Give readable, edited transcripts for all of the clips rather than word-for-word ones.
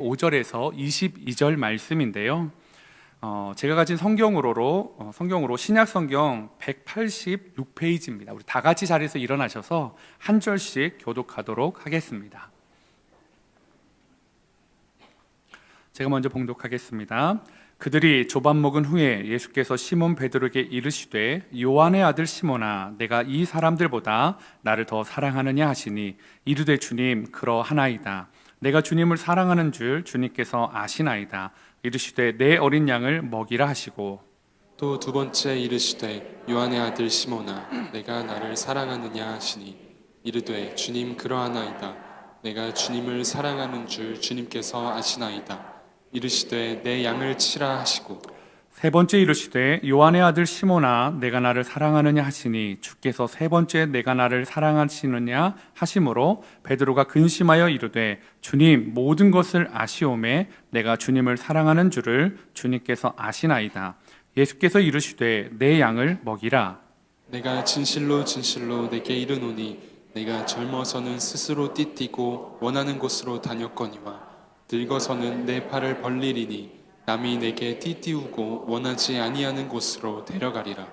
5절에서 22절 말씀인데요. 제가 가진 성경으로 신약 성경 186페이지입니다. 우리 다 같이 자리에서 일어나셔서 한 절씩 교독하도록 하겠습니다. 제가 먼저 봉독하겠습니다. 그들이 조밥 먹은 후에 예수께서 시몬 베드로에게 이르시되 요한의 아들 시몬아 내가 이 사람들보다 나를 더 사랑하느냐 하시니 이르되 주님 그러하나이다. 내가 주님을 사랑하는 줄 주님께서 아시나이다. 이르시되 내 어린 양을 먹이라 하시고 또 두 번째 이르시되 요한의 아들 시몬아 내가 나를 사랑하느냐 하시니 이르되 주님 그러하나이다. 내가 주님을 사랑하는 줄 주님께서 아시나이다. 이르시되 내 양을 치라 하시고 세 번째 이르시되 요한의 아들 시몬아 내가 나를 사랑하느냐 하시니 주께서 세 번째 내가 나를 사랑하시느냐 하심으로 베드로가 근심하여 이르되 주님 모든 것을 아시오매 내가 주님을 사랑하는 줄을 주님께서 아시나이다. 예수께서 이르시되 내 양을 먹이라. 내가 진실로 진실로 내게 이르노니 내가 젊어서는 스스로 띠띠고 원하는 곳으로 다녔거니와 늙어서는 내 팔을 벌리리니 남이 내게 띠띠우고 원하지 아니하는 곳으로 데려가리라.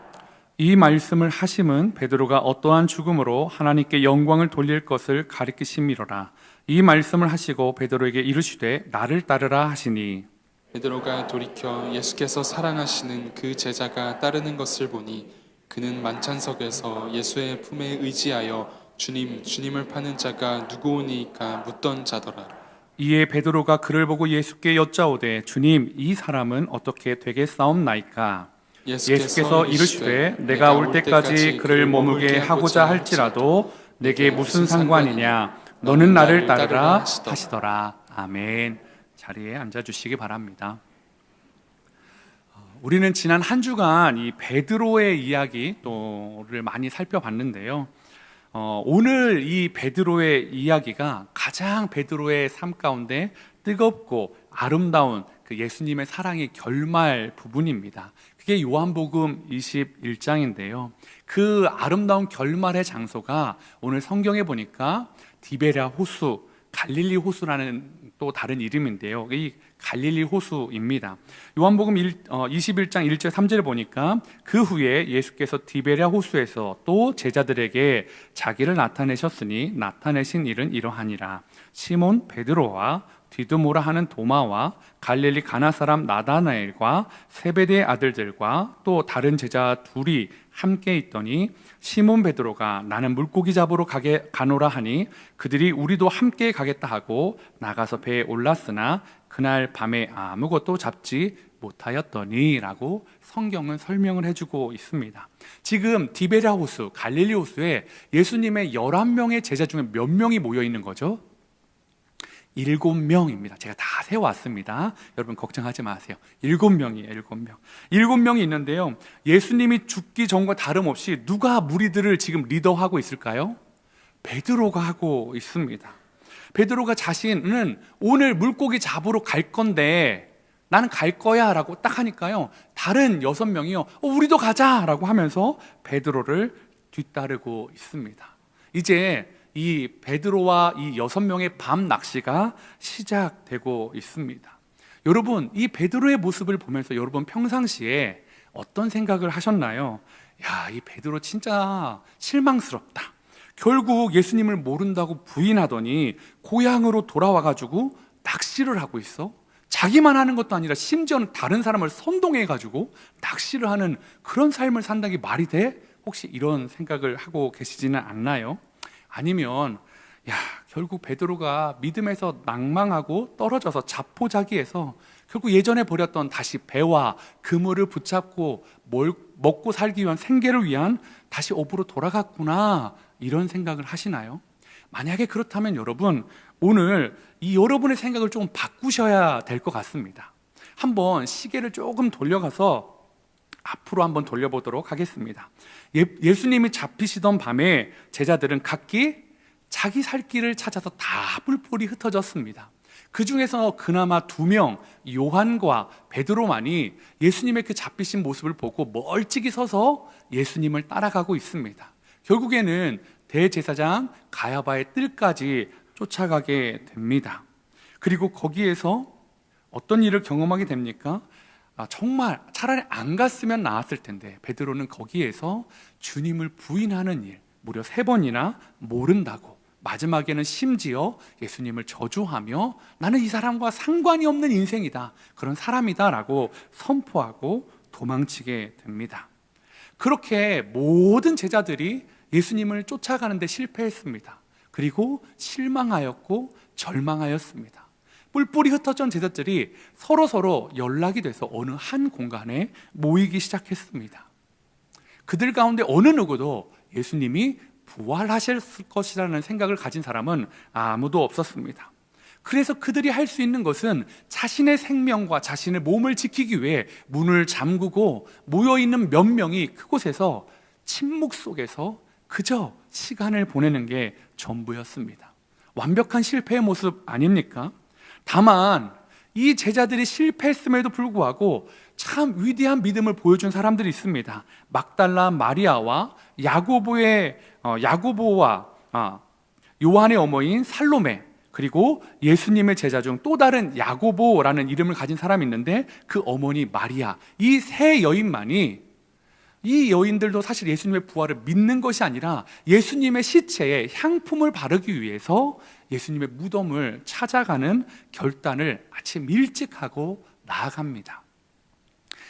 이 말씀을 하심은 베드로가 어떠한 죽음으로 하나님께 영광을 돌릴 것을 가리키심이로라. 이 말씀을 하시고 베드로에게 이르시되 나를 따르라 하시니 베드로가 돌이켜 예수께서 사랑하시는 그 제자가 따르는 것을 보니 그는 만찬석에서 예수의 품에 의지하여 주님을 파는 자가 누구오니까 묻던 자더라. 이에 베드로가 그를 보고 예수께 여짜오되 주님 이 사람은 어떻게 되겠사옵나이까? 예수께서 이르시되 내가 올 때까지 그를 머물게 하고자 할지라도 내게 무슨 상관이냐? 너는 나를 따르라 하시더라. 아멘. 자리에 앉아주시기 바랍니다. 우리는 지난 한 주간 이 베드로의 이야기를 많이 살펴봤는데요. 오늘 이 베드로의 이야기가 가장 베드로의 삶 가운데 뜨겁고 아름다운 그 예수님의 사랑의 결말 부분입니다. 그게 요한복음 21장인데요. 그 아름다운 결말의 장소가 오늘 성경에 보니까 디베랴 호수, 갈릴리 호수라는 또 다른 이름인데요. 이 갈릴리 호수입니다. 요한복음 21장 1절 3절을 보니까 그 후에 예수께서 디베랴 호수에서 또 제자들에게 자기를 나타내셨으니 나타내신 일은 이러하니라. 시몬 베드로와 디두모라 하는 도마와 갈릴리 가나 사람 나다나엘과 세베대의 아들들과 또 다른 제자 둘이 함께 있더니 시몬 베드로가 나는 물고기 잡으러 가노라 하니 그들이 우리도 함께 가겠다 하고 나가서 배에 올랐으나 그날 밤에 아무것도 잡지 못하였더니 라고 성경은 설명을 해주고 있습니다. 지금 디베랴 호수, 갈릴리 호수에 예수님의 11명의 제자 중에 몇 명이 모여 있는 거죠? 7명입니다. 제가 다 세워왔습니다. 여러분 걱정하지 마세요. 7명이에요. 7명. 7명이 있는데요. 예수님이 죽기 전과 다름없이 누가 무리들을 지금 리더하고 있을까요? 베드로가 하고 있습니다. 베드로가 자신은 오늘 물고기 잡으러 갈 건데 나는 갈 거야 라고 딱 하니까요. 다른 6명이요. 우리도 가자 라고 하면서 베드로를 뒤따르고 있습니다. 이제 이 베드로와 이 6명의 밤 낚시가 시작되고 있습니다. 여러분, 이 베드로의 모습을 보면서 여러분 평상시에 어떤 생각을 하셨나요? 야, 이 베드로 진짜 실망스럽다. 결국 예수님을 모른다고 부인하더니 고향으로 돌아와가지고 낚시를 하고 있어. 자기만 하는 것도 아니라 심지어는 다른 사람을 선동해가지고 낚시를 하는 그런 삶을 산다는 게 말이 돼? 혹시 이런 생각을 하고 계시지는 않나요? 아니면 결국 베드로가 믿음에서 낭망하고 떨어져서 자포자기해서 결국 예전에 버렸던 다시 배와 그물을 붙잡고 먹고 살기 위한 생계를 위한 다시 업으로 돌아갔구나 이런 생각을 하시나요? 만약에 그렇다면 여러분 오늘 이 여러분의 생각을 조금 바꾸셔야 될 것 같습니다. 한번 시계를 조금 돌려가서 앞으로 한번 돌려보도록 하겠습니다. 예수님이 잡히시던 밤에 제자들은 각기 자기 살 길을 찾아서 다 뿔뿔이 흩어졌습니다. 그 중에서 그나마 2명 요한과 베드로만이 예수님의 그 잡히신 모습을 보고 멀찍이 서서 예수님을 따라가고 있습니다. 결국에는 대제사장 가야바의 뜰까지 쫓아가게 됩니다. 그리고 거기에서 어떤 일을 경험하게 됩니까? 정말 차라리 안 갔으면 나았을 텐데 베드로는 거기에서 주님을 부인하는 일 무려 3번이나 모른다고, 마지막에는 심지어 예수님을 저주하며 나는 이 사람과 상관이 없는 인생이다, 그런 사람이다 라고 선포하고 도망치게 됩니다. 그렇게 모든 제자들이 예수님을 쫓아가는데 실패했습니다. 그리고 실망하였고 절망하였습니다. 뿔뿔이 흩어진 제자들이 서로 연락이 돼서 어느 한 공간에 모이기 시작했습니다. 그들 가운데 어느 누구도 예수님이 부활하실 것이라는 생각을 가진 사람은 아무도 없었습니다. 그래서 그들이 할 수 있는 것은 자신의 생명과 자신의 몸을 지키기 위해 문을 잠그고 모여있는 몇 명이 그곳에서 침묵 속에서 그저 시간을 보내는 게 전부였습니다. 완벽한 실패의 모습 아닙니까? 다만 이 제자들이 실패했음에도 불구하고 참 위대한 믿음을 보여준 사람들이 있습니다. 막달라 마리아와 야고보와 요한의 어머니인 살로메, 그리고 예수님의 제자 중 또 다른 야고보라는 이름을 가진 사람이 있는데 그 어머니 마리아, 이 세 여인만이, 이 여인들도 사실 예수님의 부활을 믿는 것이 아니라 예수님의 시체에 향품을 바르기 위해서 예수님의 무덤을 찾아가는 결단을 아침 일찍 하고 나아갑니다.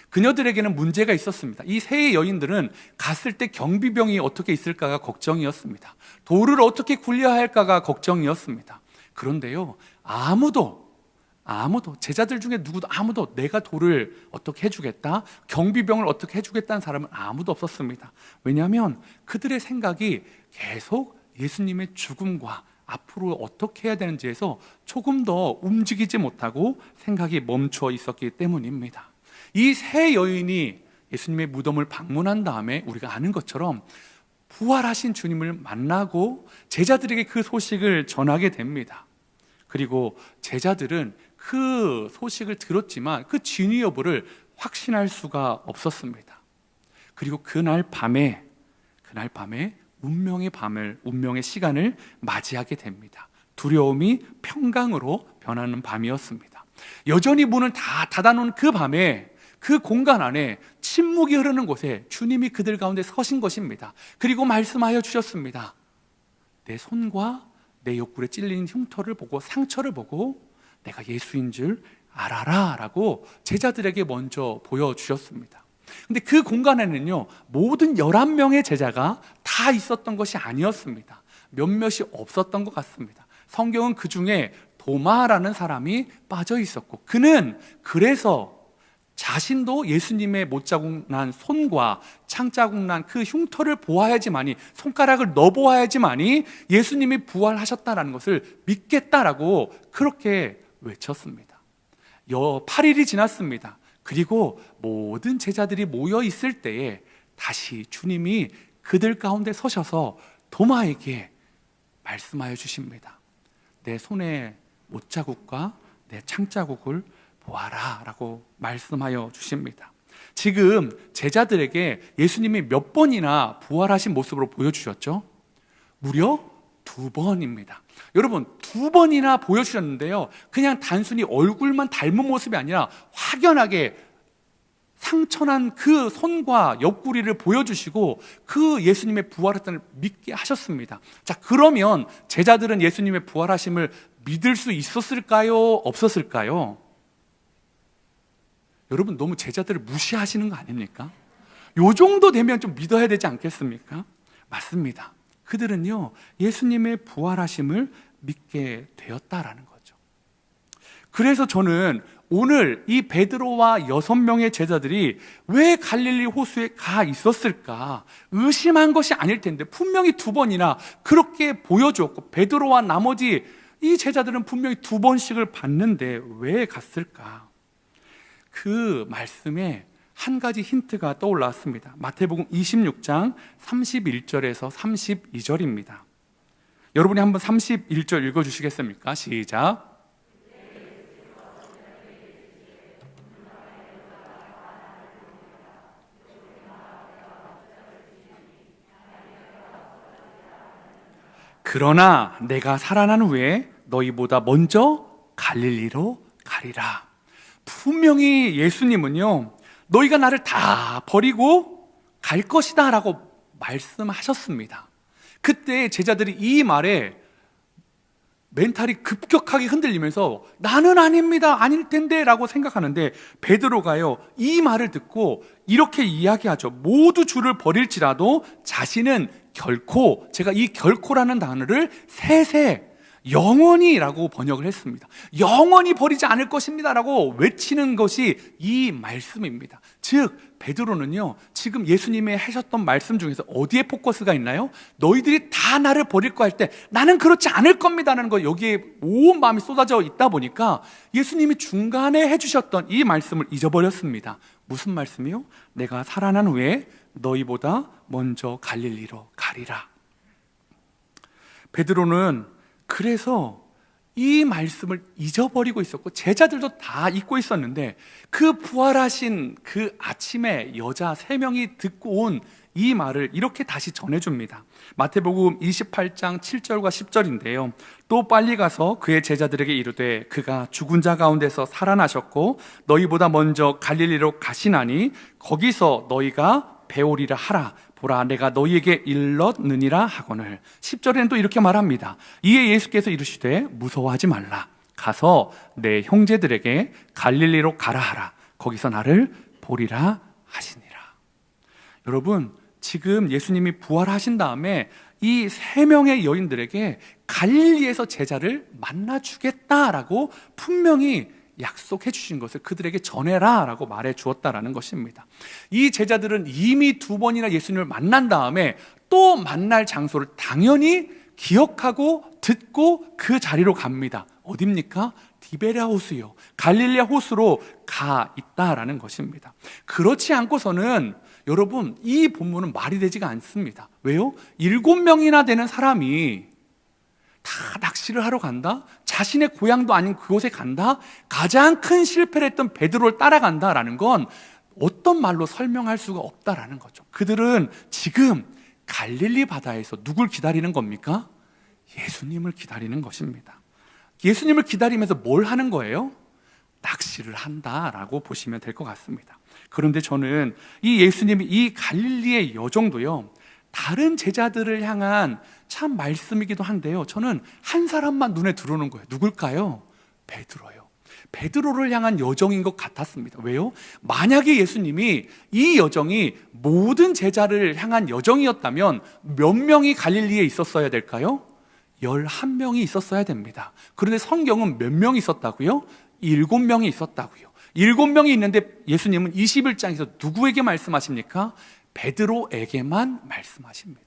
그녀들에게는 문제가 있었습니다. 이 세 여인들은 갔을 때 경비병이 어떻게 있을까가 걱정이었습니다. 돌을 어떻게 굴려야 할까가 걱정이었습니다. 그런데요, 아무도 제자들 중에 누구도 아무도 내가 돌을 어떻게 해주겠다, 경비병을 어떻게 해주겠다는 사람은 아무도 없었습니다. 왜냐하면 그들의 생각이 계속 예수님의 죽음과 앞으로 어떻게 해야 되는지에서 조금 더 움직이지 못하고 생각이 멈춰 있었기 때문입니다. 이 세 여인이 예수님의 무덤을 방문한 다음에 우리가 아는 것처럼 부활하신 주님을 만나고 제자들에게 그 소식을 전하게 됩니다. 그리고 제자들은 그 소식을 들었지만 그 진위 여부를 확신할 수가 없었습니다. 그리고 그날 밤에 운명의 시간을 맞이하게 됩니다. 두려움이 평강으로 변하는 밤이었습니다. 여전히 문을 다 닫아놓은 그 밤에 그 공간 안에 침묵이 흐르는 곳에 주님이 그들 가운데 서신 것입니다. 그리고 말씀하여 주셨습니다. 내 손과 내 옆구리에 찔린 흉터를 보고, 상처를 보고 내가 예수인 줄 알아라 라고 제자들에게 먼저 보여주셨습니다. 근데 그 공간에는요, 모든 11명의 제자가 다 있었던 것이 아니었습니다. 몇몇이 없었던 것 같습니다. 성경은 그 중에 도마라는 사람이 빠져 있었고, 그는 그래서 자신도 예수님의 못자국 난 손과 창자국 난 그 흉터를 보아야지만이, 손가락을 넣어보아야지만이 예수님이 부활하셨다는 것을 믿겠다라고 그렇게 외쳤습니다. 8일이 지났습니다. 그리고 모든 제자들이 모여 있을 때에 다시 주님이 그들 가운데 서셔서 도마에게 말씀하여 주십니다. 내 손에 못자국과 내 창자국을 보아라 라고 말씀하여 주십니다. 지금 제자들에게 예수님이 몇 번이나 부활하신 모습으로 보여주셨죠? 무려 2번입니다. 여러분, 2번이나 보여주셨는데요, 그냥 단순히 얼굴만 닮은 모습이 아니라 확연하게 상처난 그 손과 옆구리를 보여주시고 그 예수님의 부활했다는 믿게 하셨습니다. 자, 그러면 제자들은 예수님의 부활하심을 믿을 수 있었을까요? 없었을까요? 여러분, 너무 제자들을 무시하시는 거 아닙니까? 요 정도 되면 좀 믿어야 되지 않겠습니까? 맞습니다. 그들은요, 예수님의 부활하심을 믿게 되었다라는 거죠. 그래서 저는 오늘 이 베드로와 6명의 제자들이 왜 갈릴리 호수에 가 있었을까 의심한 것이 아닐 텐데, 분명히 2번이나 그렇게 보여주었고 베드로와 나머지 이 제자들은 분명히 2번씩을 봤는데 왜 갔을까? 그 말씀에 한 가지 힌트가 떠올랐습니다. 마태복음 26장 31절에서 32절입니다. 여러분이 한번 31절 읽어주시겠습니까? 시작. 그러나 내가 살아난 후에 너희보다 먼저 갈릴리로 가리라. 분명히 예수님은요, 너희가 나를 다 버리고 갈 것이다 라고 말씀하셨습니다. 그때 제자들이 이 말에 멘탈이 급격하게 흔들리면서 나는 아닙니다, 아닐 텐데 라고 생각하는데, 베드로가요 이 말을 듣고 이렇게 이야기하죠. 모두 주를 버릴지라도 자신은 결코, 제가 이 결코라는 단어를 세세 영원히라고 번역을 했습니다. 영원히 버리지 않을 것입니다 라고 외치는 것이 이 말씀입니다. 즉 베드로는요, 지금 예수님이 하셨던 말씀 중에서 어디에 포커스가 있나요? 너희들이 다 나를 버릴 거 할 때 나는 그렇지 않을 겁니다라는 거, 여기에 온 마음이 쏟아져 있다 보니까 예수님이 중간에 해주셨던 이 말씀을 잊어버렸습니다. 무슨 말씀이요? 내가 살아난 후에 너희보다 먼저 갈릴리로 가리라. 베드로는 그래서 이 말씀을 잊어버리고 있었고 제자들도 다 잊고 있었는데, 그 부활하신 그 아침에 여자 3명이 듣고 온 이 말을 이렇게 다시 전해줍니다. 마태복음 28장 7절과 10절인데요. 또 빨리 가서 그의 제자들에게 이르되 그가 죽은 자 가운데서 살아나셨고 너희보다 먼저 갈릴리로 가시나니 거기서 너희가 배우리라 하라. 보라, 내가 너희에게 일렀느니라 하거늘. 10절에는 또 이렇게 말합니다. 이에 예수께서 이르시되 무서워하지 말라. 가서 내 형제들에게 갈릴리로 가라 하라. 거기서 나를 보리라 하시니라. 여러분, 지금 예수님이 부활하신 다음에 이 3명의 여인들에게 갈릴리에서 제자를 만나주겠다라고 분명히 약속해 주신 것을 그들에게 전해라 라고 말해 주었다라는 것입니다. 이 제자들은 이미 2번이나 예수님을 만난 다음에 또 만날 장소를 당연히 기억하고 듣고 그 자리로 갑니다. 어딥니까? 디베랴 호수요, 갈릴리아 호수로 가 있다라는 것입니다. 그렇지 않고서는 여러분, 이 본문은 말이 되지가 않습니다. 왜요? 7명이나 되는 사람이 다 낚시를 하러 간다? 자신의 고향도 아닌 그곳에 간다? 가장 큰 실패를 했던 베드로를 따라간다라는 건 어떤 말로 설명할 수가 없다라는 거죠. 그들은 지금 갈릴리 바다에서 누굴 기다리는 겁니까? 예수님을 기다리는 것입니다. 예수님을 기다리면서 뭘 하는 거예요? 낚시를 한다라고 보시면 될 것 같습니다. 그런데 저는 이 예수님이 이 갈릴리의 여정도요, 다른 제자들을 향한 참 말씀이기도 한데요, 저는 한 사람만 눈에 들어오는 거예요. 누굴까요? 베드로요. 베드로를 향한 여정인 것 같았습니다. 왜요? 만약에 예수님이 이 여정이 모든 제자를 향한 여정이었다면 몇 명이 갈릴리에 있었어야 될까요? 11명이 있었어야 됩니다. 그런데 성경은 몇 명이 있었다고요? 7명이 있었다고요. 7명이 있는데 예수님은 21장에서 누구에게 말씀하십니까? 베드로에게만 말씀하십니다.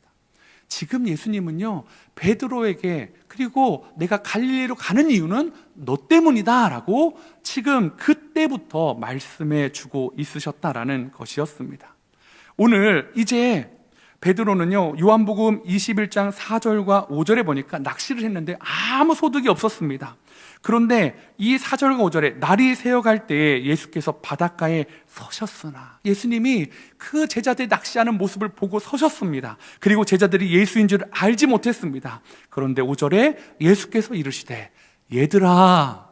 지금 예수님은요, 베드로에게, 그리고 내가 갈릴리로 가는 이유는 너 때문이다 라고 지금 그때부터 말씀해 주고 있으셨다라는 것이었습니다. 오늘 이제 베드로는요, 요한복음 21장 4절과 5절에 보니까 낚시를 했는데 아무 소득이 없었습니다. 그런데 이 4절과 5절에 날이 새어갈 때에 예수께서 바닷가에 서셨으나, 예수님이 그 제자들이 낚시하는 모습을 보고 서셨습니다. 그리고 제자들이 예수인 줄 알지 못했습니다. 그런데 5절에 예수께서 이르시되 얘들아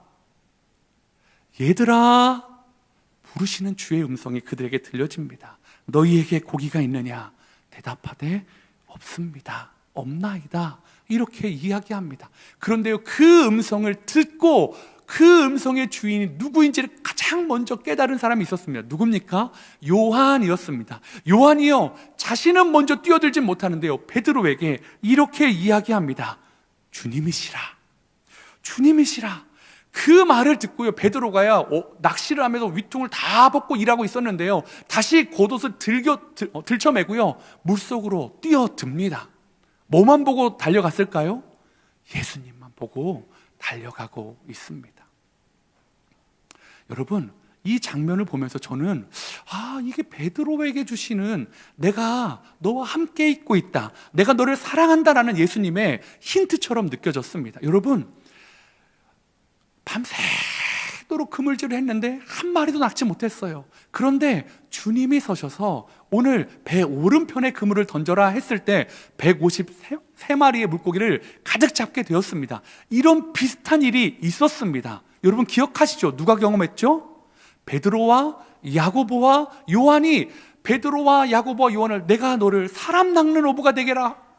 부르시는 주의 음성이 그들에게 들려집니다. 너희에게 고기가 있느냐? 대답하되 없습니다. 없나이다. 이렇게 이야기합니다. 그런데요, 그 음성을 듣고 그 음성의 주인이 누구인지를 가장 먼저 깨달은 사람이 있었습니다. 누굽니까? 요한이었습니다. 요한이요, 자신은 먼저 뛰어들지 못하는데요, 베드로에게 이렇게 이야기합니다. 주님이시라. 주님이시라. 그 말을 듣고요, 베드로가요, 낚시를 하면서 위퉁을 다 벗고 일하고 있었는데요, 다시 겉옷을 들쳐매고요, 물속으로 뛰어듭니다. 뭐만 보고 달려갔을까요? 예수님만 보고 달려가고 있습니다. 여러분, 이 장면을 보면서 저는 이게 베드로에게 주시는 내가 너와 함께 있고 있다, 내가 너를 사랑한다라는 예수님의 힌트처럼 느껴졌습니다. 여러분, 밤새도록 그물질을 했는데 한 마리도 낚지 못했어요. 그런데 주님이 서셔서 오늘 배 오른편에 그물을 던져라 했을 때 153마리의 물고기를 가득 잡게 되었습니다. 이런 비슷한 일이 있었습니다. 여러분 기억하시죠? 누가 경험했죠? 베드로와 야고보와 요한이, 베드로와 야고보와 요한을 내가 너를 사람 낚는 어부가 되게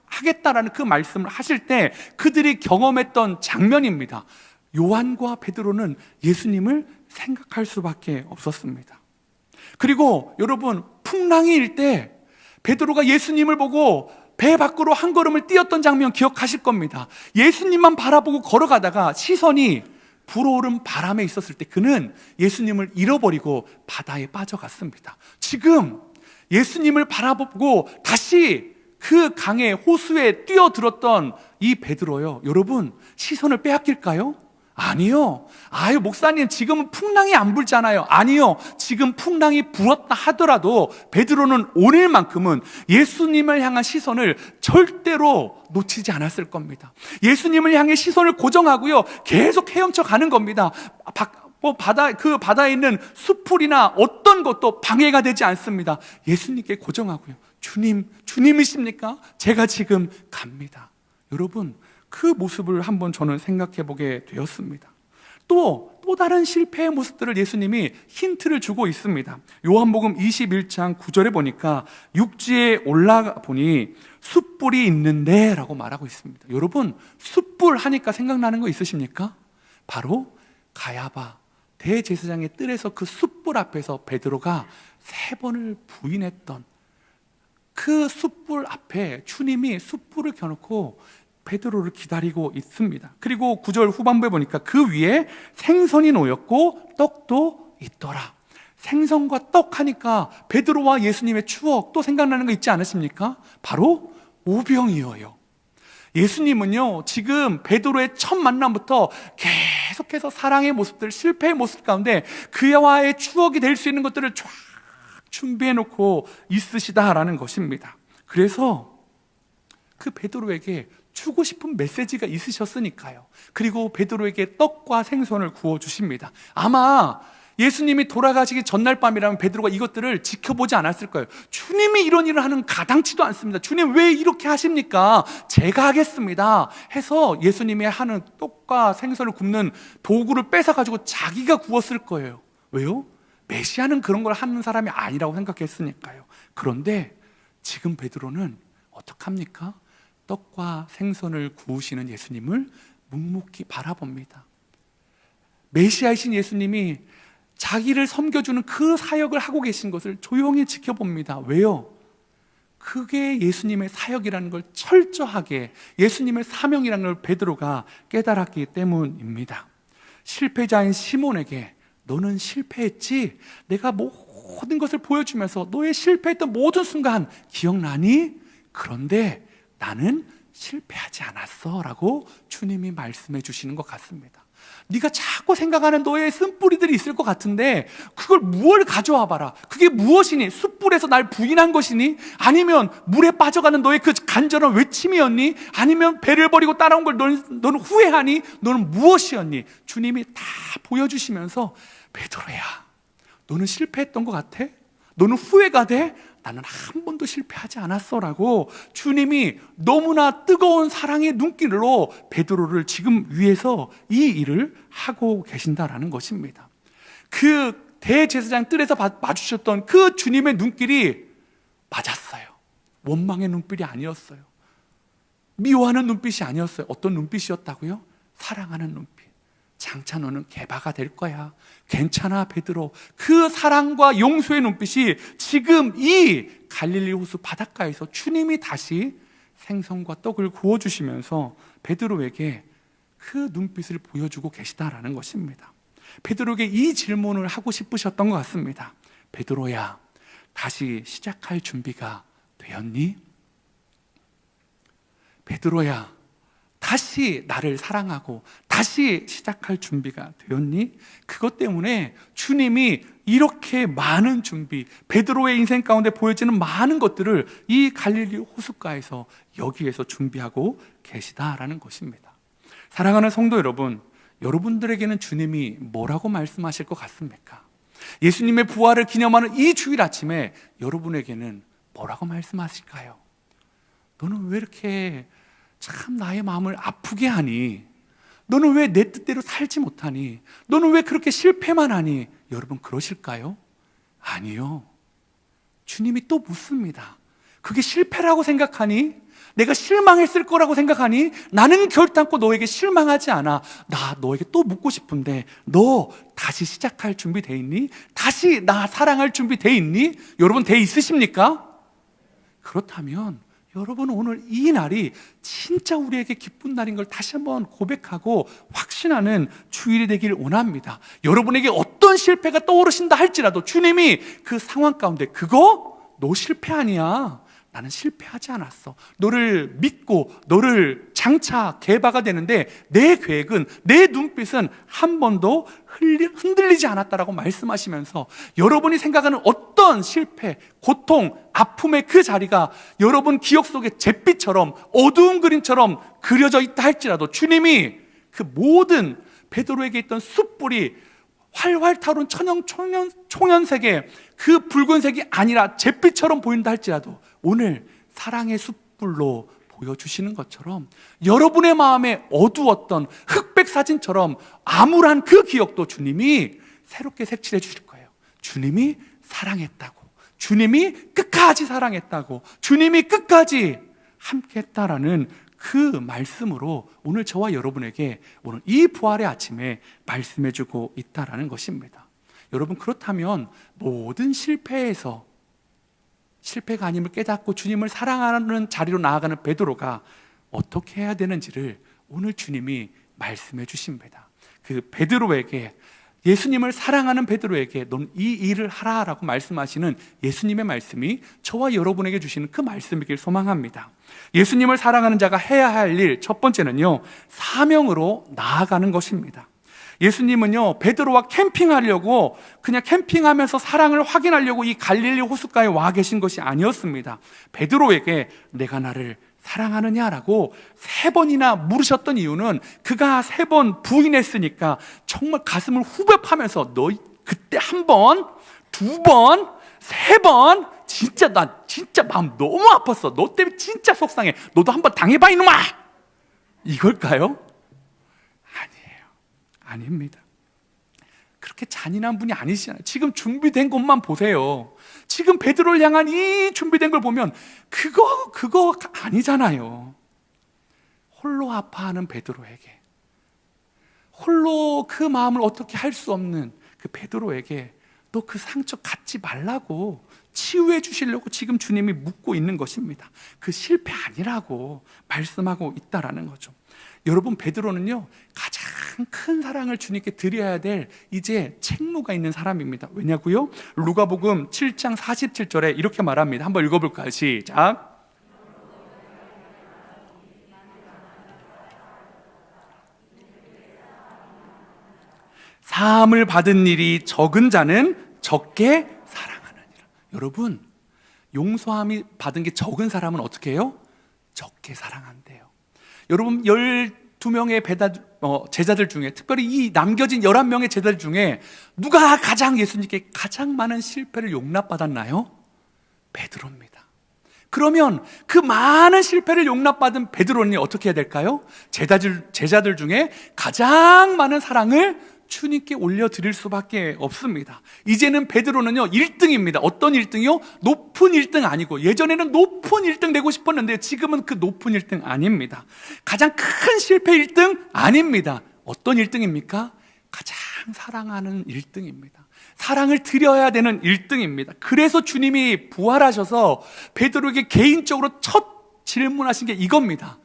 하겠다라는 그 말씀을 하실 때 그들이 경험했던 장면입니다. 요한과 베드로는 예수님을 생각할 수밖에 없었습니다. 그리고 여러분, 풍랑이 일 때 베드로가 예수님을 보고 배 밖으로 한 걸음을 뛰었던 장면 기억하실 겁니다. 예수님만 바라보고 걸어가다가 시선이 불어오른 바람에 있었을 때 그는 예수님을 잃어버리고 바다에 빠져갔습니다. 지금 예수님을 바라보고 다시 그 강에, 호수에 뛰어들었던 이 베드로요, 여러분 시선을 빼앗길까요? 아니요. 아유, 목사님 지금은 풍랑이 안 불잖아요. 아니요. 지금 풍랑이 불었다 하더라도 베드로는 오늘만큼은 예수님을 향한 시선을 절대로 놓치지 않았을 겁니다. 예수님을 향해 시선을 고정하고요, 계속 헤엄쳐 가는 겁니다. 그 바다에 있는 숲풀이나 어떤 것도 방해가 되지 않습니다. 예수님께 고정하고요, 주님이십니까? 제가 지금 갑니다. 여러분, 그 모습을 한번 저는 생각해 보게 되었습니다. 또 다른 실패의 모습들을 예수님이 힌트를 주고 있습니다. 요한복음 21장 9절에 보니까 육지에 올라가 보니 숯불이 있는데 라고 말하고 있습니다. 여러분, 숯불 하니까 생각나는 거 있으십니까? 바로 가야바 대제사장의 뜰에서 그 숯불 앞에서 베드로가 3번을 부인했던 그 숯불 앞에 주님이 숯불을 켜놓고 베드로를 기다리고 있습니다. 그리고 9절 후반부에 보니까 그 위에 생선이 놓였고 떡도 있더라. 생선과 떡 하니까 베드로와 예수님의 추억 또 생각나는 거 있지 않으십니까? 바로 오병이어요. 예수님은요, 지금 베드로의 첫 만남부터 계속해서 사랑의 모습들, 실패의 모습 가운데 그와의 추억이 될 수 있는 것들을 쫙 준비해 놓고 있으시다라는 것입니다. 그래서 그 베드로에게 주고 싶은 메시지가 있으셨으니까요. 그리고 베드로에게 떡과 생선을 구워주십니다. 아마 예수님이 돌아가시기 전날 밤이라면 베드로가 이것들을 지켜보지 않았을 거예요. 주님이 이런 일을 하는 가당치도 않습니다. 주님 왜 이렇게 하십니까? 제가 하겠습니다 해서 예수님이 하는 떡과 생선을 굽는 도구를 뺏어가지고 자기가 구웠을 거예요. 왜요? 메시아는 그런 걸 하는 사람이 아니라고 생각했으니까요. 그런데 지금 베드로는 어떡합니까? 떡과 생선을 구우시는 예수님을 묵묵히 바라봅니다. 메시아이신 예수님이 자기를 섬겨주는 그 사역을 하고 계신 것을 조용히 지켜봅니다. 왜요? 그게 예수님의 사역이라는 걸 철저하게, 예수님의 사명이라는 걸 베드로가 깨달았기 때문입니다. 실패자인 시몬에게 너는 실패했지? 내가 모든 것을 보여주면서 너의 실패했던 모든 순간 기억나니? 그런데 나는 실패하지 않았어 라고 주님이 말씀해 주시는 것 같습니다. 네가 자꾸 생각하는 너의 쓴뿌리들이 있을 것 같은데 그걸 무엇을 가져와 봐라. 그게 무엇이니? 숯불에서 날 부인한 것이니? 아니면 물에 빠져가는 너의 그 간절한 외침이었니? 아니면 배를 버리고 따라온 걸 너는 후회하니? 너는 무엇이었니? 주님이 다 보여주시면서 베드로야, 너는 실패했던 것 같아? 너는 후회가 돼? 나는 한 번도 실패하지 않았어 라고 주님이 너무나 뜨거운 사랑의 눈길로 베드로를 지금 위해서 이 일을 하고 계신다라는 것입니다. 그 대제사장 뜰에서 마주쳤던 그 주님의 눈길이 맞았어요. 원망의 눈빛이 아니었어요. 미워하는 눈빛이 아니었어요. 어떤 눈빛이었다고요? 사랑하는 눈빛. 장차 너는 개바가 될 거야. 괜찮아 베드로. 그 사랑과 용서의 눈빛이 지금 이 갈릴리 호수 바닷가에서 주님이 다시 생선과 떡을 구워주시면서 베드로에게 그 눈빛을 보여주고 계시다라는 것입니다. 베드로에게 이 질문을 하고 싶으셨던 것 같습니다. 베드로야, 다시 시작할 준비가 되었니? 베드로야, 다시 나를 사랑하고 다시 시작할 준비가 되었니? 그것 때문에 주님이 이렇게 많은 준비, 베드로의 인생 가운데 보여지는 많은 것들을 이 갈릴리 호숫가에서 여기에서 준비하고 계시다라는 것입니다. 사랑하는 성도 여러분, 여러분들에게는 주님이 뭐라고 말씀하실 것 같습니까? 예수님의 부활을 기념하는 이 주일 아침에 여러분에게는 뭐라고 말씀하실까요? 너는 왜 이렇게 참 나의 마음을 아프게 하니? 너는 왜 내 뜻대로 살지 못하니? 너는 왜 그렇게 실패만 하니? 여러분 그러실까요? 아니요. 주님이 또 묻습니다. 그게 실패라고 생각하니? 내가 실망했을 거라고 생각하니? 나는 결단코 너에게 실망하지 않아. 나 너에게 또 묻고 싶은데 너 다시 시작할 준비 돼 있니? 다시 나 사랑할 준비 돼 있니? 여러분 돼 있으십니까? 그렇다면 여러분 오늘 이 날이 진짜 우리에게 기쁜 날인 걸 다시 한번 고백하고 확신하는 주일이 되길 원합니다. 여러분에게 어떤 실패가 떠오르신다 할지라도 주님이 그 상황 가운데 그거 너 실패 아니야. 나는 실패하지 않았어. 너를 믿고 너를 장차 개바가 되는데 내 계획은, 내 눈빛은 한 번도 흔들리지 않았다라고 말씀하시면서 여러분이 생각하는 어떤 실패, 고통, 아픔의 그 자리가 여러분 기억 속에 잿빛처럼 어두운 그림처럼 그려져 있다 할지라도 주님이 그 모든 베드로에게 있던 숯불이 활활 타오른 총연색의 그 붉은색이 아니라 잿빛처럼 보인다 할지라도 오늘 사랑의 숯불로 보여주시는 것처럼 여러분의 마음에 어두웠던 흑백 사진처럼 암울한 그 기억도 주님이 새롭게 색칠해 주실 거예요. 주님이 사랑했다고, 주님이 끝까지 사랑했다고, 주님이 끝까지 함께했다라는 그 말씀으로 오늘 저와 여러분에게 오늘 이 부활의 아침에 말씀해주고 있다라는 것입니다. 여러분 그렇다면 모든 실패에서 실패가 아님을 깨닫고 주님을 사랑하는 자리로 나아가는 베드로가 어떻게 해야 되는지를 오늘 주님이 말씀해 주십니다. 그 베드로에게, 예수님을 사랑하는 베드로에게 넌 이 일을 하라라고 말씀하시는 예수님의 말씀이 저와 여러분에게 주시는 그 말씀이길 소망합니다. 예수님을 사랑하는 자가 해야 할 일 첫 번째는요, 사명으로 나아가는 것입니다. 예수님은요 베드로와 캠핑하려고 그냥 캠핑하면서 사랑을 확인하려고 이 갈릴리 호숫가에 와 계신 것이 아니었습니다. 베드로에게 내가 나를 사랑하느냐라고 3번이나 물으셨던 이유는 그가 3번 부인했으니까 정말 가슴을 후벼파면서 너 그때 1번, 2번, 3번 진짜 나 진짜 마음 너무 아팠어. 너 때문에 진짜 속상해. 너도 한번 당해봐 이놈아. 이걸까요? 아닙니다. 그렇게 잔인한 분이 아니시잖아요. 지금 준비된 것만 보세요. 지금 베드로를 향한 이 준비된 걸 보면 그거 아니잖아요. 홀로 아파하는 베드로에게, 홀로 그 마음을 어떻게 할 수 없는 그 베드로에게 너 그 상처 갖지 말라고 치유해 주시려고 지금 주님이 묻고 있는 것입니다. 그 실패 아니라고 말씀하고 있다라는 거죠. 여러분 베드로는요 가장 큰 사랑을 주님께 드려야 될 이제 책무가 있는 사람입니다. 왜냐고요? 루가복음 7장 47절에 이렇게 말합니다. 한번 읽어볼까요? 시작. 사함을 받은 일이 적은 자는 적게 사랑하느니라. 여러분 용서함이 받은 게 적은 사람은 어떻게 해요? 적게 사랑한대요. 여러분 12명의 제자들 중에, 특별히 이 남겨진 11명의 제자들 중에 누가 가장 예수님께 가장 많은 실패를 용납받았나요? 베드로입니다. 그러면 그 많은 실패를 용납받은 베드로는 어떻게 해야 될까요? 제자들 중에 가장 많은 사랑을 주님께 올려드릴 수밖에 없습니다. 이제는 베드로는요 1등입니다. 어떤 1등이요? 높은 1등 아니고, 예전에는 높은 1등 되고 싶었는데 지금은 그 높은 1등 아닙니다. 가장 큰 실패 1등 아닙니다. 어떤 1등입니까? 가장 사랑하는 1등입니다. 사랑을 드려야 되는 1등입니다. 그래서 주님이 부활하셔서 베드로에게 개인적으로 첫 질문하신 게 이겁니다.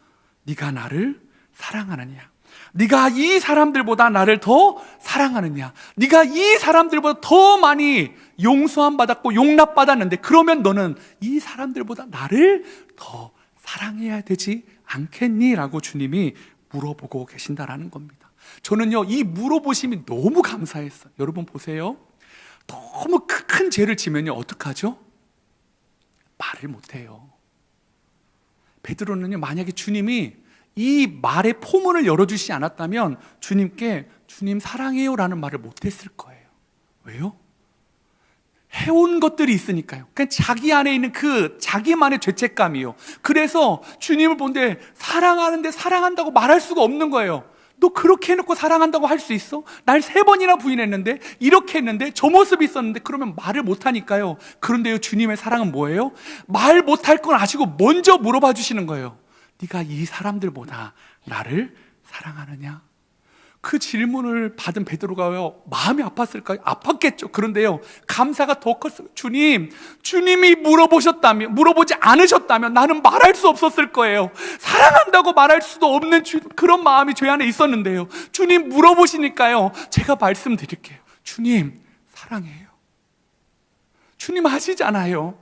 네가 나를 사랑하느냐? 네가 이 사람들보다 나를 더 사랑하느냐? 네가 이 사람들보다 더 많이 용서함 받았고 용납 받았는데 그러면 너는 이 사람들보다 나를 더 사랑해야 되지 않겠니? 라고 주님이 물어보고 계신다라는 겁니다. 저는요 이 물어보심이 너무 감사했어요. 여러분 보세요. 너무 큰 죄를 지면요 어떡하죠? 말을 못해요. 베드로는요 만약에 주님이 이 말의 포문을 열어주시지 않았다면 주님께 주님 사랑해요 라는 말을 못했을 거예요. 왜요? 해온 것들이 있으니까요. 그냥 자기 안에 있는 그 자기만의 죄책감이요. 그래서 주님을 본데 사랑하는데 사랑한다고 말할 수가 없는 거예요. 너 그렇게 해놓고 사랑한다고 할 수 있어? 날 3번이나 부인했는데, 이렇게 했는데, 저 모습이 있었는데. 그러면 말을 못하니까요. 그런데요, 주님의 사랑은 뭐예요? 말 못할 건 아시고 먼저 물어봐 주시는 거예요. 네가 이 사람들보다 나를 사랑하느냐? 그 질문을 받은 베드로가요, 마음이 아팠을까요? 아팠겠죠. 그런데요, 감사가 더 컸어요. 주님이 물어보지 않으셨다면 나는 말할 수 없었을 거예요. 사랑한다고 말할 수도 없는 그런 마음이 제 안에 있었는데요, 주님 물어보시니까요, 제가 말씀드릴게요. 주님 사랑해요. 주님 하시잖아요.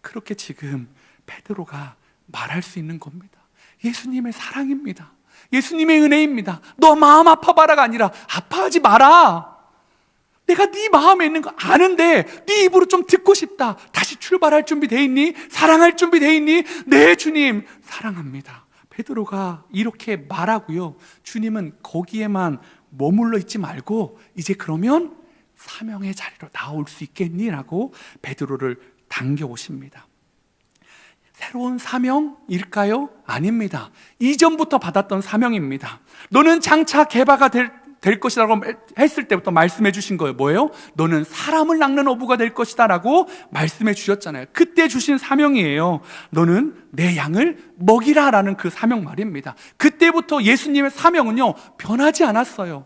그렇게 지금 베드로가 말할 수 있는 겁니다. 예수님의 사랑입니다. 예수님의 은혜입니다. 너 마음 아파봐라가 아니라 아파하지 마라. 내가 네 마음에 있는 거 아는데 네 입으로 좀 듣고 싶다. 다시 출발할 준비 돼 있니? 사랑할 준비 돼 있니? 네, 주님 사랑합니다. 베드로가 이렇게 말하고요, 주님은 거기에만 머물러 있지 말고 이제 그러면 사명의 자리로 나올 수 있겠니? 라고 베드로를 당겨오십니다. 새로운 사명일까요? 아닙니다. 이전부터 받았던 사명입니다. 너는 장차 개바가 될 것이라고 했을 때부터 말씀해 주신 거예요. 뭐예요? 너는 사람을 낚는 어부가 될 것이다 라고 말씀해 주셨잖아요. 그때 주신 사명이에요. 너는 내 양을 먹이라 라는 그 사명 말입니다. 그때부터 예수님의 사명은요, 변하지 않았어요.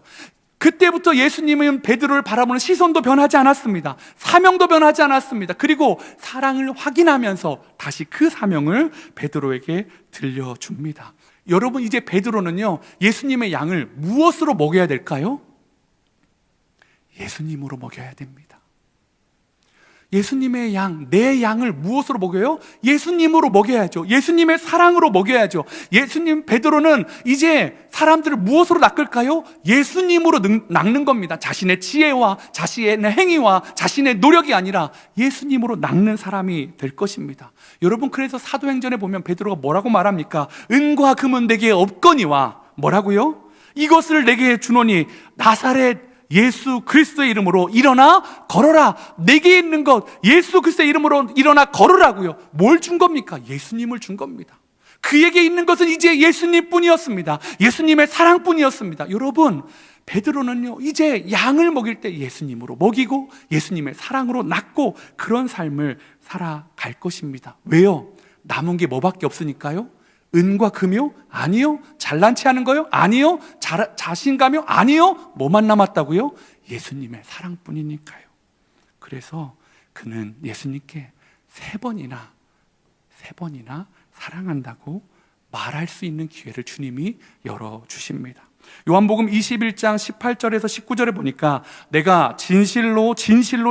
그때부터 예수님은 베드로를 바라보는 시선도 변하지 않았습니다. 사명도 변하지 않았습니다. 그리고 사랑을 확인하면서 다시 그 사명을 베드로에게 들려줍니다. 여러분, 이제 베드로는요, 예수님의 양을 무엇으로 먹여야 될까요? 예수님으로 먹여야 됩니다. 예수님의 양, 내 양을 무엇으로 먹여요? 예수님으로 먹여야죠. 예수님의 사랑으로 먹여야죠. 베드로는 이제 사람들을 무엇으로 낚을까요? 예수님으로 낚는 겁니다. 자신의 지혜와 자신의 행위와 자신의 노력이 아니라 예수님으로 낚는 사람이 될 것입니다. 여러분, 그래서 사도행전에 보면 베드로가 뭐라고 말합니까? 은과 금은 내게 없거니와, 뭐라고요? 이것을 내게 주노니 나사렛 예수 그리스도의 이름으로 일어나 걸어라. 내게 있는 것 예수 그리스도의 이름으로 일어나 걸으라고요. 뭘 준 겁니까? 예수님을 준 겁니다. 그에게 있는 것은 이제 예수님뿐이었습니다. 예수님의 사랑뿐이었습니다. 여러분, 베드로는요, 이제 양을 먹일 때 예수님으로 먹이고 예수님의 사랑으로 낳고 그런 삶을 살아갈 것입니다. 왜요? 남은 게 뭐밖에 없으니까요. 은과 금이요? 아니요. 잘난 체 하는 거요? 아니요. 자신감이요? 아니요. 뭐만 남았다고요? 예수님의 사랑뿐이니까요. 그래서 그는 예수님께 3번이나 사랑한다고 말할 수 있는 기회를 주님이 열어주십니다. 요한복음 21장 18절에서 19절에 보니까 내가 진실로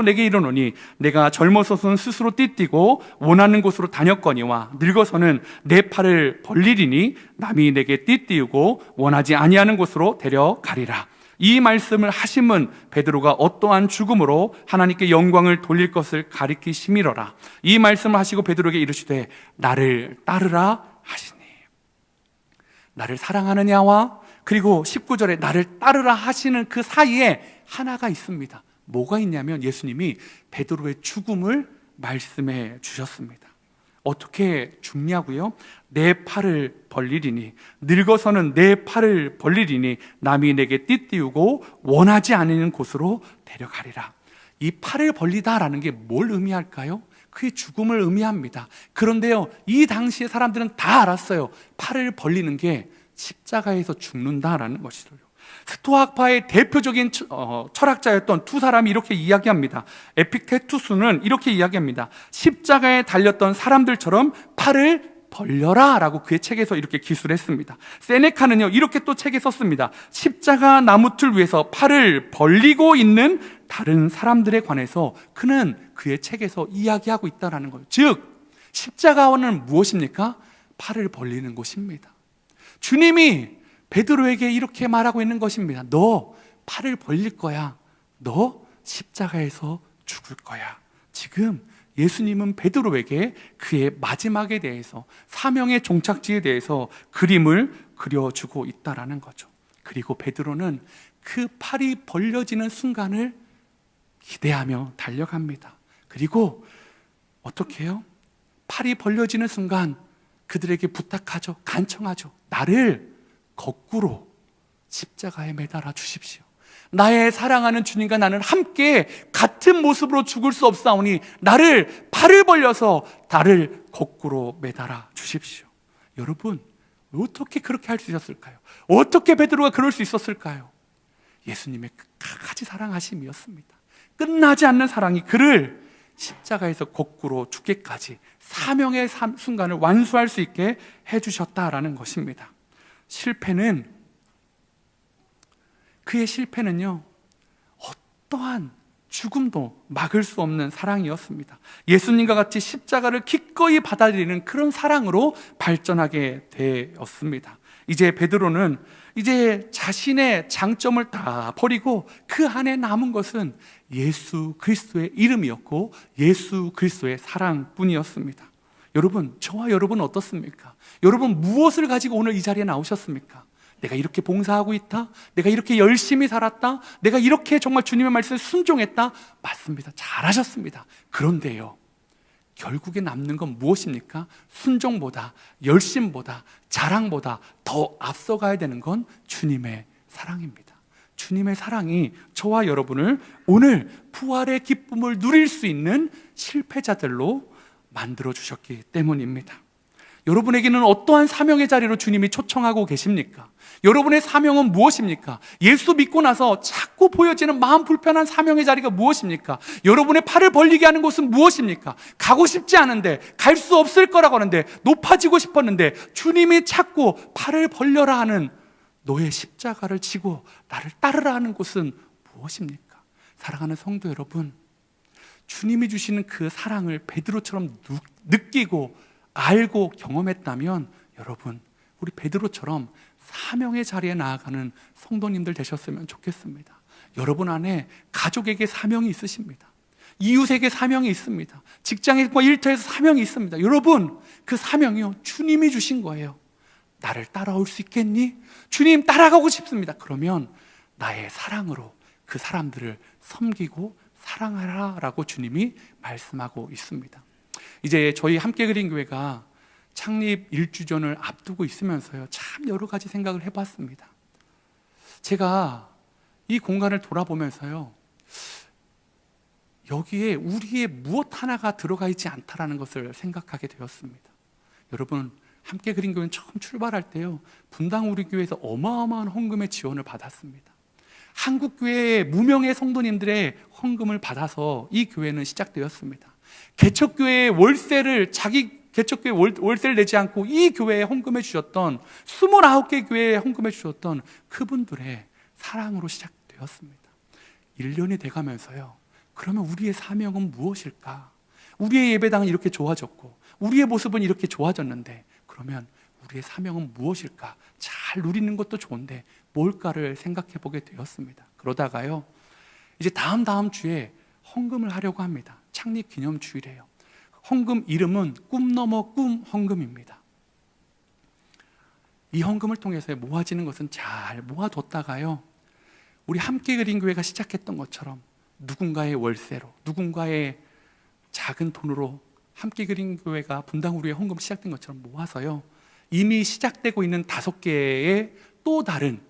내게 이르노니 내가 젊어서는 스스로 띠띠고 원하는 곳으로 다녔거니와 늙어서는 내 팔을 벌리리니 남이 내게 띠띠우고 원하지 아니하는 곳으로 데려가리라. 이 말씀을 하심은 베드로가 어떠한 죽음으로 하나님께 영광을 돌릴 것을 가리키심이로라. 이 말씀을 하시고 베드로에게 이르시되 나를 따르라 하시니, 나를 사랑하느냐와 그리고 19절에 나를 따르라 하시는 그 사이에 하나가 있습니다. 뭐가 있냐면 예수님이 베드로의 죽음을 말씀해 주셨습니다. 어떻게 죽냐고요? 내 팔을 벌리리니, 늙어서는 내 팔을 벌리리니 남이 내게 띠띠우고 원하지 않는 곳으로 데려가리라. 이 팔을 벌리다라는 게 뭘 의미할까요? 그의 죽음을 의미합니다. 그런데요, 이 당시의 사람들은 다 알았어요. 팔을 벌리는 게 십자가에서 죽는다라는 것이죠. 스토아파의 대표적인 철학자였던 두 사람이 이렇게 이야기합니다. 에픽테투스는 이렇게 이야기합니다. 십자가에 달렸던 사람들처럼 팔을 벌려라 라고 그의 책에서 이렇게 기술했습니다. 세네카는요, 이렇게 또 책에 썼습니다. 십자가 나무틀 위에서 팔을 벌리고 있는 다른 사람들에 관해서 그는 그의 책에서 이야기하고 있다는 거예요. 즉, 십자가는 무엇입니까? 팔을 벌리는 곳입니다. 주님이 베드로에게 이렇게 말하고 있는 것입니다. 너 팔을 벌릴 거야. 너 십자가에서 죽을 거야. 지금 예수님은 베드로에게 그의 마지막에 대해서, 사명의 종착지에 대해서 그림을 그려주고 있다라는 거죠. 그리고 베드로는 그 팔이 벌려지는 순간을 기대하며 달려갑니다. 그리고 어떻게 해요? 팔이 벌려지는 순간 그들에게 부탁하죠. 간청하죠. 나를 거꾸로 십자가에 매달아 주십시오. 나의 사랑하는 주님과 나는 함께 같은 모습으로 죽을 수 없사오니 나를 팔을 벌려서 나를 거꾸로 매달아 주십시오. 여러분, 어떻게 그렇게 할 수 있었을까요? 어떻게 베드로가 그럴 수 있었을까요? 예수님의 끝까지 사랑하심이었습니다. 끝나지 않는 사랑이 그를 십자가에서 거꾸로 죽기까지 사명의 순간을 완수할 수 있게 해주셨다라는 것입니다. 그의 실패는요, 어떠한 죽음도 막을 수 없는 사랑이었습니다. 예수님과 같이 십자가를 기꺼이 받아들이는 그런 사랑으로 발전하게 되었습니다. 이제 베드로는 이제 자신의 장점을 다 버리고 그 안에 남은 것은 예수 그리스도의 이름이었고 예수 그리스도의 사랑뿐이었습니다. 여러분, 저와 여러분은 어떻습니까? 여러분 무엇을 가지고 오늘 이 자리에 나오셨습니까? 내가 이렇게 봉사하고 있다? 내가 이렇게 열심히 살았다? 내가 이렇게 정말 주님의 말씀에 순종했다? 맞습니다. 잘하셨습니다. 그런데요, 결국에 남는 건 무엇입니까? 순종보다, 열심보다, 자랑보다 더 앞서가야 되는 건 주님의 사랑입니다. 주님의 사랑이 저와 여러분을 오늘 부활의 기쁨을 누릴 수 있는 실패자들로 만들어 주셨기 때문입니다. 여러분에게는 어떠한 사명의 자리로 주님이 초청하고 계십니까? 여러분의 사명은 무엇입니까? 예수 믿고 나서 자꾸 보여지는 마음 불편한 사명의 자리가 무엇입니까? 여러분의 팔을 벌리게 하는 곳은 무엇입니까? 가고 싶지 않은데, 갈 수 없을 거라고 하는데, 높아지고 싶었는데 주님이 자꾸 팔을 벌려라 하는 너의 십자가를 지고 나를 따르라 하는 곳은 무엇입니까? 사랑하는 성도 여러분, 주님이 주시는 그 사랑을 베드로처럼 느끼고 알고 경험했다면 여러분, 우리 베드로처럼 사명의 자리에 나아가는 성도님들 되셨으면 좋겠습니다. 여러분 안에 가족에게 사명이 있으십니다. 이웃에게 사명이 있습니다. 직장과 일터에서 사명이 있습니다. 여러분, 그 사명이요, 주님이 주신 거예요. 나를 따라올 수 있겠니? 주님 따라가고 싶습니다. 그러면 나의 사랑으로 그 사람들을 섬기고 사랑하라 라고 주님이 말씀하고 있습니다. 이제 저희 함께 그린 교회가 창립 1주년을 앞두고 있으면서요, 참 여러 가지 생각을 해봤습니다. 제가 이 공간을 돌아보면서요, 여기에 우리의 무엇 하나가 들어가 있지 않다라는 것을 생각하게 되었습니다. 여러분, 함께 그린 교회는 처음 출발할 때요, 분당 우리 교회에서 어마어마한 헌금의 지원을 받았습니다. 한국교회의 무명의 성도님들의 헌금을 받아서 이 교회는 시작되었습니다. 개척교회의 월세를 자기 개척교회 월세를 내지 않고 이 교회에 헌금해 주셨던 29개 교회에 헌금해 주셨던 그분들의 사랑으로 시작되었습니다. 1년이 돼가면서요, 그러면 우리의 사명은 무엇일까? 우리의 예배당은 이렇게 좋아졌고 우리의 모습은 이렇게 좋아졌는데 그러면 우리의 사명은 무엇일까? 잘 누리는 것도 좋은데 뭘까를 생각해 보게 되었습니다. 그러다가요, 이제 다음 주에 헌금을 하려고 합니다. 창립 기념 주일이에요. 헌금 이름은 꿈 넘어 꿈 헌금입니다. 이 헌금을 통해서 모아지는 것은 잘 모아뒀다가요, 우리 함께 그린 교회가 시작했던 것처럼 누군가의 월세로, 누군가의 작은 돈으로 함께 그린 교회가 분당 우리의 헌금 시작된 것처럼 모아서요, 이미 시작되고 있는 5개의 또 다른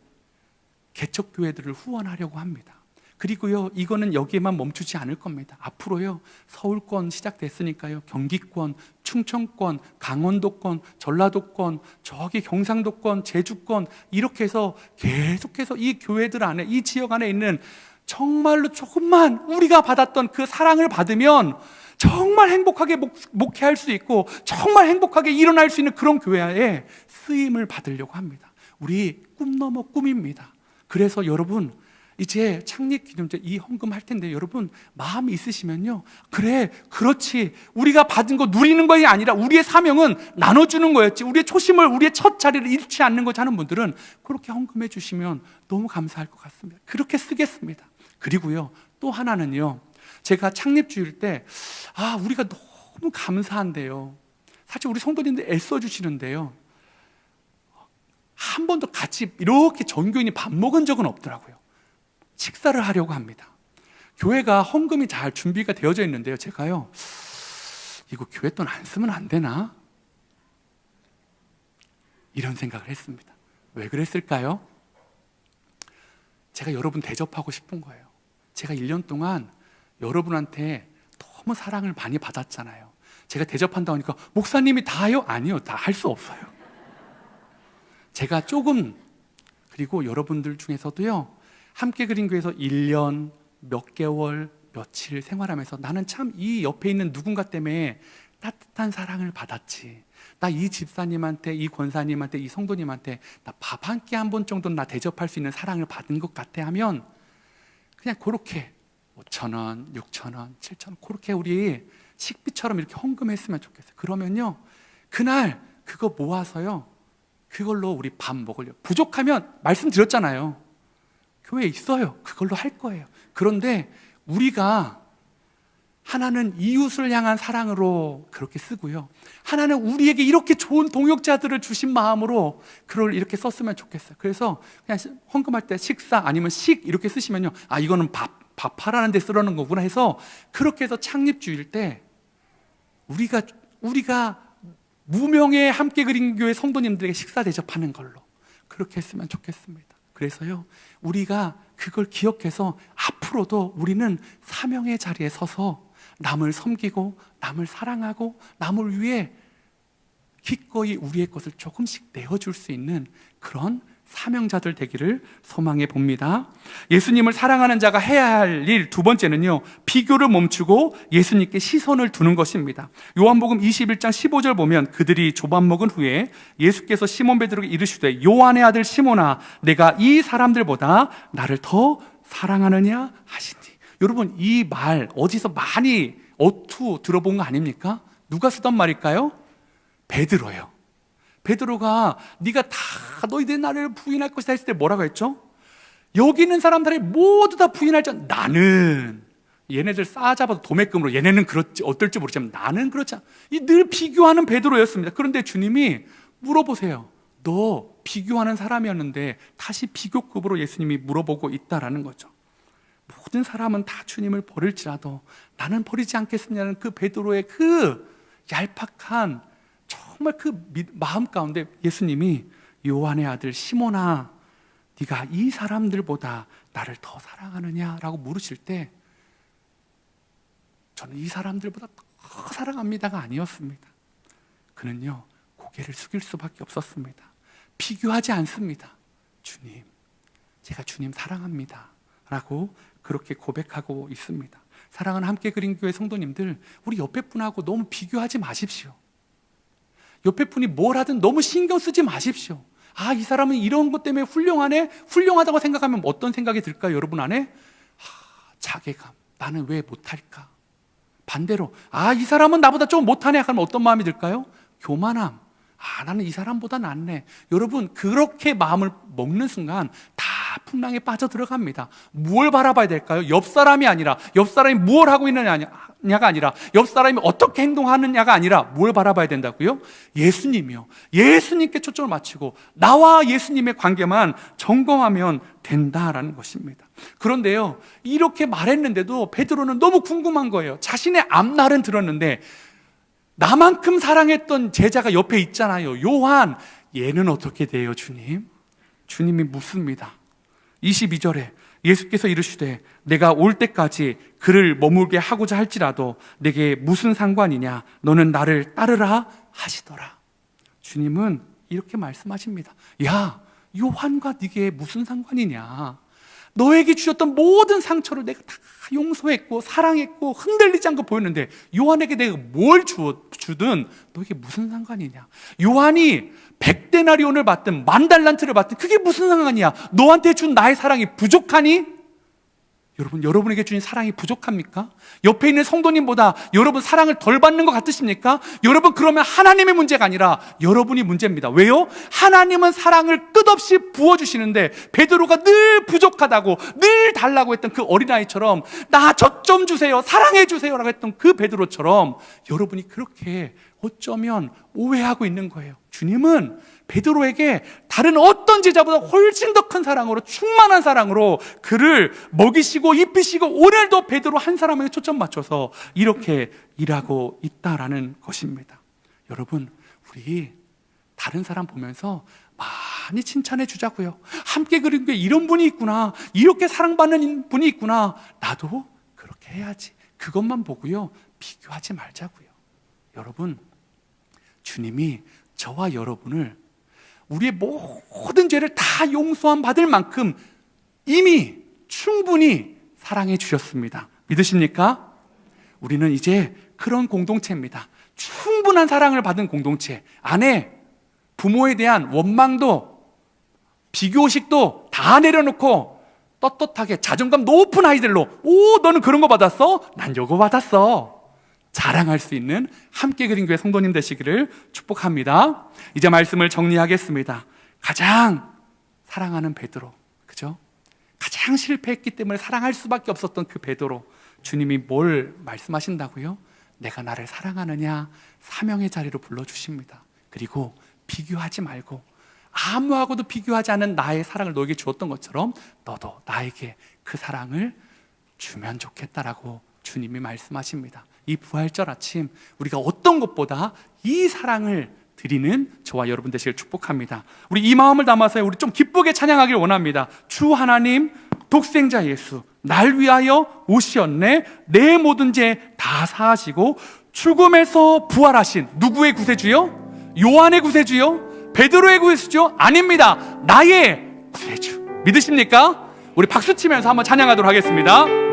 개척교회들을 후원하려고 합니다. 그리고요, 이거는 여기에만 멈추지 않을 겁니다. 앞으로요, 서울권 시작됐으니까요, 경기권, 충청권, 강원도권, 전라도권, 저기 경상도권, 제주권, 이렇게 해서 계속해서 이 교회들 안에, 이 지역 안에 있는 정말로 조금만 우리가 받았던 그 사랑을 받으면 정말 행복하게 목회할 수 있고 정말 행복하게 일어날 수 있는 그런 교회에 쓰임을 받으려고 합니다. 우리 꿈 넘어 꿈입니다. 그래서 여러분, 이제 창립기념제 이 헌금 할 텐데 여러분 마음이 있으시면요, 그래 그렇지, 우리가 받은 거 누리는 것이 아니라 우리의 사명은 나눠주는 거였지, 우리의 초심을, 우리의 첫 자리를 잃지 않는 거지 하는 분들은 그렇게 헌금해 주시면 너무 감사할 것 같습니다. 그렇게 쓰겠습니다. 그리고요, 또 하나는요, 제가 창립주일 때 우리가 너무 감사한데요, 사실 우리 성도님들 애써주시는데요, 한 번도 같이 이렇게 전교인이 밥 먹은 적은 없더라고요. 식사를 하려고 합니다. 교회가 헌금이 잘 준비가 되어져 있는데요, 제가요, 이거 교회 돈 안 쓰면 안 되나? 이런 생각을 했습니다. 왜 그랬을까요? 제가 여러분 대접하고 싶은 거예요. 제가 1년 동안 여러분한테 너무 사랑을 많이 받았잖아요. 제가 대접한다고 하니까 목사님이 다요? 아니요, 다 할 수 없어요. 제가 조금, 그리고 여러분들 중에서도요, 함께 그린 교회에서 1년, 몇 개월, 며칠 생활하면서 나는 참 이 옆에 있는 누군가 때문에 따뜻한 사랑을 받았지. 나 이 집사님한테, 이 권사님한테, 이 성도님한테 나 밥 한 끼 한 번 정도는 나 대접할 수 있는 사랑을 받은 것 같아 하면 그냥 그렇게 5,000원, 6,000원, 7,000원 그렇게 우리 식비처럼 이렇게 헌금했으면 좋겠어요. 그러면요, 그날 그거 모아서요, 그걸로 우리 밥 먹으려고. 부족하면 말씀드렸잖아요. 교회에 있어요. 그걸로 할 거예요. 그런데 우리가 하나는 이웃을 향한 사랑으로 그렇게 쓰고요, 하나는 우리에게 이렇게 좋은 동역자들을 주신 마음으로 그걸 이렇게 썼으면 좋겠어요. 그래서 그냥 헌금할 때 식사 아니면 식 이렇게 쓰시면요, 아 이거는 밥하라는 데 쓰라는 거구나 해서, 그렇게 해서 창립주일 때 우리가 무명의 함께 그린 교회 성도님들에게 식사 대접하는 걸로 그렇게 했으면 좋겠습니다. 그래서요, 우리가 그걸 기억해서 앞으로도 우리는 사명의 자리에 서서 남을 섬기고 남을 사랑하고 남을 위해 기꺼이 우리의 것을 조금씩 내어줄 수 있는 그런 사명자들 되기를 소망해 봅니다. 예수님을 사랑하는 자가 해야 할 일 두 번째는요, 비교를 멈추고 예수님께 시선을 두는 것입니다. 요한복음 21장 15절 보면, 그들이 조밥 먹은 후에 예수께서 시몬 베드로에게 이르시되 요한의 아들 시몬아, 내가 이 사람들보다 나를 더 사랑하느냐 하시니. 여러분, 이 말 어디서 많이 어투 들어본 거 아닙니까? 누가 쓰던 말일까요? 베드로예요. 베드로가 네가 다 너희들 나를 부인할 것이다 했을 때 뭐라고 했죠? 여기 있는 사람들이 모두 다 부인할 줄, 나는, 얘네들 싸잡아도 도매금으로 얘네는 그렇지 어떨지 모르지만 나는 그렇지 않아. 늘 비교하는 베드로였습니다. 그런데 주님이 물어보세요. 너 비교하는 사람이었는데 다시 비교급으로 예수님이 물어보고 있다라는 거죠. 모든 사람은 다 주님을 버릴지라도 나는 버리지 않겠느냐는 그 베드로의 그 얄팍한 정말 그 마음 가운데 예수님이 요한의 아들 시몬아, 네가 이 사람들보다 나를 더 사랑하느냐라고 물으실 때, 저는 이 사람들보다 더 사랑합니다가 아니었습니다. 그는요, 고개를 숙일 수밖에 없었습니다. 비교하지 않습니다. 주님, 제가 주님 사랑합니다 라고 그렇게 고백하고 있습니다. 사랑하는 함께 그린 교회 성도님들, 우리 옆에 분하고 너무 비교하지 마십시오. 옆에 분이 뭘 하든 너무 신경 쓰지 마십시오. 아, 이 사람은 이런 것 때문에 훌륭하네? 훌륭하다고 생각하면 어떤 생각이 들까요, 여러분 안에? 자괴감, 나는 왜 못할까? 반대로, 아, 이 사람은 나보다 좀 못하네 하면 어떤 마음이 들까요? 교만함, 아, 나는 이 사람보다 낫네. 여러분, 그렇게 마음을 먹는 순간 다 풍랑에 빠져 들어갑니다. 뭘 바라봐야 될까요? 옆 사람이 아니라, 옆 사람이 뭘 하고 있느냐가 아니라, 옆 사람이 어떻게 행동하느냐가 아니라 뭘 바라봐야 된다고요? 예수님이요. 예수님께 초점을 맞추고 나와 예수님의 관계만 점검하면 된다라는 것입니다. 그런데요, 이렇게 말했는데도 베드로는 너무 궁금한 거예요. 자신의 앞날은 들었는데 나만큼 사랑했던 제자가 옆에 있잖아요. 요한, 얘는 어떻게 돼요, 주님? 주님이 묻습니다. 22절에 예수께서 이르시되 내가 올 때까지 그를 머물게 하고자 할지라도 내게 무슨 상관이냐, 너는 나를 따르라 하시더라. 주님은 이렇게 말씀하십니다. 야, 요한과 네게 무슨 상관이냐? 너에게 주셨던 모든 상처를 내가 다 용서했고 사랑했고 흔들리지 않고 보였는데 요한에게 내가 뭘 주든 너에게 무슨 상관이냐? 요한이 100데나리온을 받든 10,000달란트를 받든 그게 무슨 상관이야? 너한테 준 나의 사랑이 부족하니? 여러분에게 주신 사랑이 부족합니까? 옆에 있는 성도님보다 여러분 사랑을 덜 받는 것 같으십니까? 여러분, 그러면 하나님의 문제가 아니라 여러분이 문제입니다. 왜요? 하나님은 사랑을 끝없이 부어주시는데 베드로가 늘 부족하다고, 늘 달라고 했던 그 어린아이처럼 나 저 좀 주세요, 사랑해 주세요 라고 했던 그 베드로처럼 여러분이 그렇게 어쩌면 오해하고 있는 거예요. 주님은 베드로에게 다른 어떤 제자보다 훨씬 더 큰 사랑으로, 충만한 사랑으로 그를 먹이시고 입히시고 오늘도 베드로 한 사람에게 초점 맞춰서 이렇게 일하고 있다라는 것입니다. 여러분, 우리 다른 사람 보면서 많이 칭찬해 주자고요. 함께 그린 게 이런 분이 있구나, 이렇게 사랑받는 분이 있구나, 나도 그렇게 해야지. 그것만 보고요, 비교하지 말자고요. 여러분, 주님이 저와 여러분을 우리의 모든 죄를 다 용서함 받을 만큼 이미 충분히 사랑해 주셨습니다. 믿으십니까? 우리는 이제 그런 공동체입니다. 충분한 사랑을 받은 공동체 안에 부모에 대한 원망도 비교식도 다 내려놓고 떳떳하게 자존감 높은 아이들로, 오, 너는 그런 거 받았어? 난 요거 받았어, 자랑할 수 있는 함께 그린 교회 성도님 되시기를 축복합니다. 이제 말씀을 정리하겠습니다. 가장 사랑하는 베드로, 그죠? 가장 실패했기 때문에 사랑할 수밖에 없었던 그 베드로, 주님이 뭘 말씀하신다고요? 내가 나를 사랑하느냐, 사명의 자리로 불러주십니다. 그리고 비교하지 말고, 아무하고도 비교하지 않은 나의 사랑을 너에게 주었던 것처럼 너도 나에게 그 사랑을 주면 좋겠다라고 주님이 말씀하십니다. 이 부활절 아침 우리가 어떤 것보다 이 사랑을 드리는 저와 여러분 되시길 축복합니다. 우리 이 마음을 담아서 우리 좀 기쁘게 찬양하길 원합니다. 주 하나님, 독생자 예수, 날 위하여 오시었네. 내 모든 죄 다 사하시고 죽음에서 부활하신 누구의 구세주요? 요한의 구세주요? 베드로의 구세주요? 아닙니다. 나의 구세주. 믿으십니까? 우리 박수 치면서 한번 찬양하도록 하겠습니다.